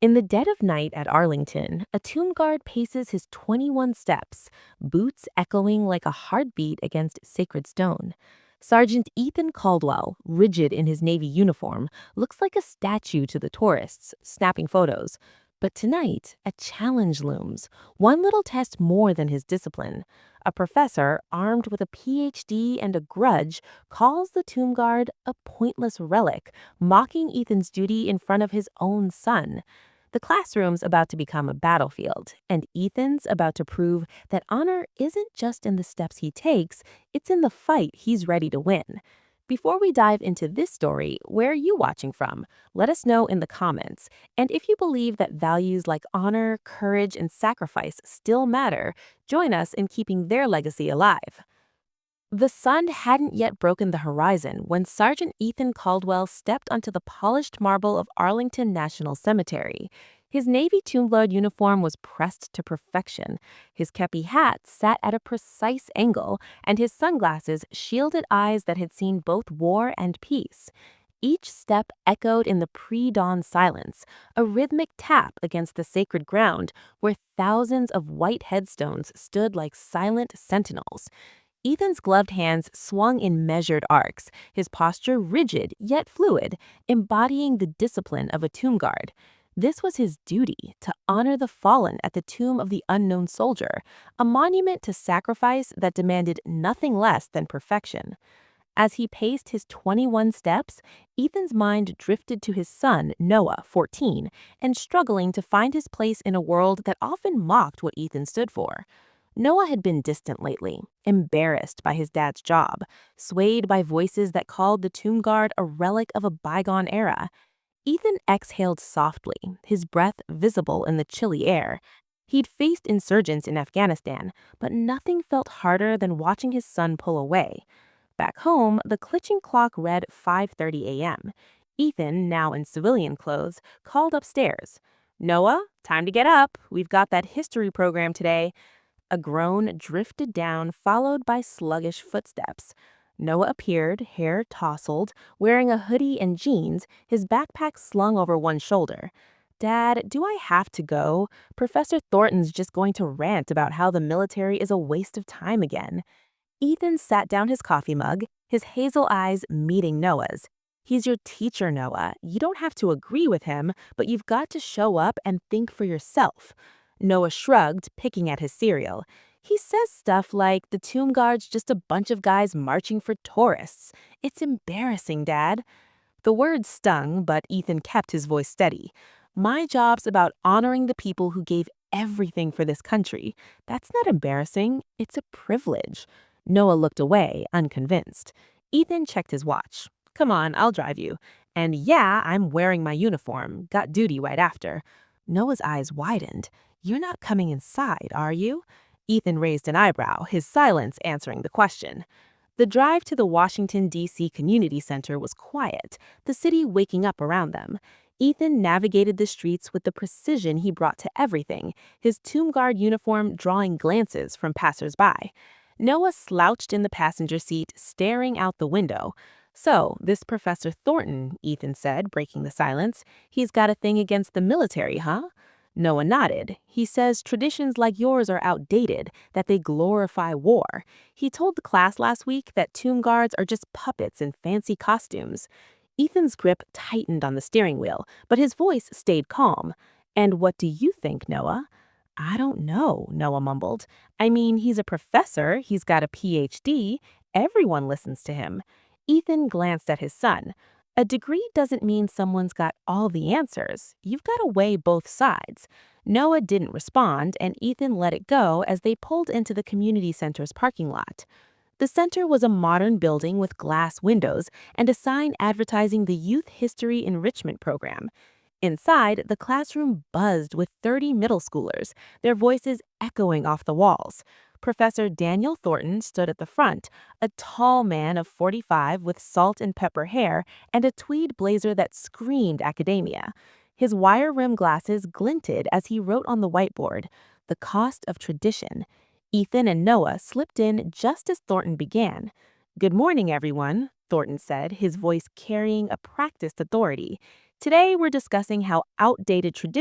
In the dead of night at Arlington, a tomb guard paces his 21 steps, boots echoing like a heartbeat against sacred stone. Sergeant Ethan Caldwell, rigid in his Navy uniform, looks like a statue to the tourists, snapping photos. But tonight, a challenge looms, one little test more than his discipline. A professor, armed with a PhD and a grudge, calls the tomb guard a pointless relic, mocking Ethan's duty in front of his own son. The classroom's about to become a battlefield, and Ethan's about to prove that honor isn't just in the steps he takes, it's in the fight he's ready to win. Before we dive into this story, where are you watching from? Let us know in the comments. And if you believe that values like honor, courage, and sacrifice still matter, join us in keeping their legacy alive. The sun hadn't yet broken the horizon when Sergeant Ethan Caldwell stepped onto the polished marble of Arlington National Cemetery. His Navy Tombload uniform was pressed to perfection. His kepi hat sat at a precise angle, and his sunglasses shielded eyes that had seen both war and peace. Each step echoed in the pre-dawn silence, a rhythmic tap against the sacred ground where thousands of white headstones stood like silent sentinels. Ethan's gloved hands swung in measured arcs, his posture rigid yet fluid, embodying the discipline of a tomb guard. This was his duty, to honor the fallen at the tomb of the unknown soldier, a monument to sacrifice that demanded nothing less than perfection. As he paced his 21 steps, Ethan's mind drifted to his son, Noah, 14, and struggling to find his place in a world that often mocked what Ethan stood for. Noah had been distant lately, embarrassed by his dad's job, swayed by voices that called the tomb guard a relic of a bygone era. Ethan exhaled softly, his breath visible in the chilly air. He'd faced insurgents in Afghanistan, but nothing felt harder than watching his son pull away. Back home, the clitching clock read 5:30 a.m. Ethan, now in civilian clothes, called upstairs. "Noah, time to get up. We've got that history program today." A groan drifted down, followed by sluggish footsteps. Noah appeared, hair tousled, wearing a hoodie and jeans, his backpack slung over one shoulder. "Dad, do I have to go? Professor Thornton's just going to rant about how the military is a waste of time again." Ethan sat down his coffee mug, his hazel eyes meeting Noah's. "He's your teacher, Noah. You don't have to agree with him, but you've got to show up and think for yourself." Noah shrugged, picking at his cereal. "He says stuff like the tomb guard's just a bunch of guys marching for tourists. It's embarrassing, Dad." The words stung, but Ethan kept his voice steady. "My job's about honoring the people who gave everything for this country. That's not embarrassing, it's a privilege." Noah looked away, unconvinced. Ethan checked his watch. "Come on, I'll drive you. And yeah, I'm wearing my uniform. Got duty right after." Noah's eyes widened. "You're not coming inside, are you?" Ethan raised an eyebrow, his silence answering the question. The drive to the Washington, D.C. Community Center was quiet, the city waking up around them. Ethan navigated the streets with the precision he brought to everything, his tomb guard uniform drawing glances from passersby. Noah slouched in the passenger seat, staring out the window. "So, this Professor Thornton," Ethan said, breaking the silence, "he's got a thing against the military, huh?" Noah nodded. "He says traditions like yours are outdated, that they glorify war. He told the class last week that tomb guards are just puppets in fancy costumes." Ethan's grip tightened on the steering wheel, but his voice stayed calm. "And what do you think, Noah?" "I don't know," Noah mumbled. "I mean, he's a professor, he's got a PhD, everyone listens to him." Ethan glanced at his son. "A degree doesn't mean someone's got all the answers. You've got to weigh both sides." Noah didn't respond, and Ethan let it go as they pulled into the community center's parking lot. The center was a modern building with glass windows and a sign advertising the Youth History Enrichment Program. Inside, the classroom buzzed with 30 middle schoolers, their voices echoing off the walls. Professor Daniel Thornton stood at the front, a tall man of 45 with salt and pepper hair and a tweed blazer that screamed academia. His wire-rimmed glasses glinted as he wrote on the whiteboard, "The cost of tradition." Ethan and Noah slipped in just as Thornton began. "Good morning, everyone," Thornton said, his voice carrying a practiced authority. "Today we're discussing how outdated traditions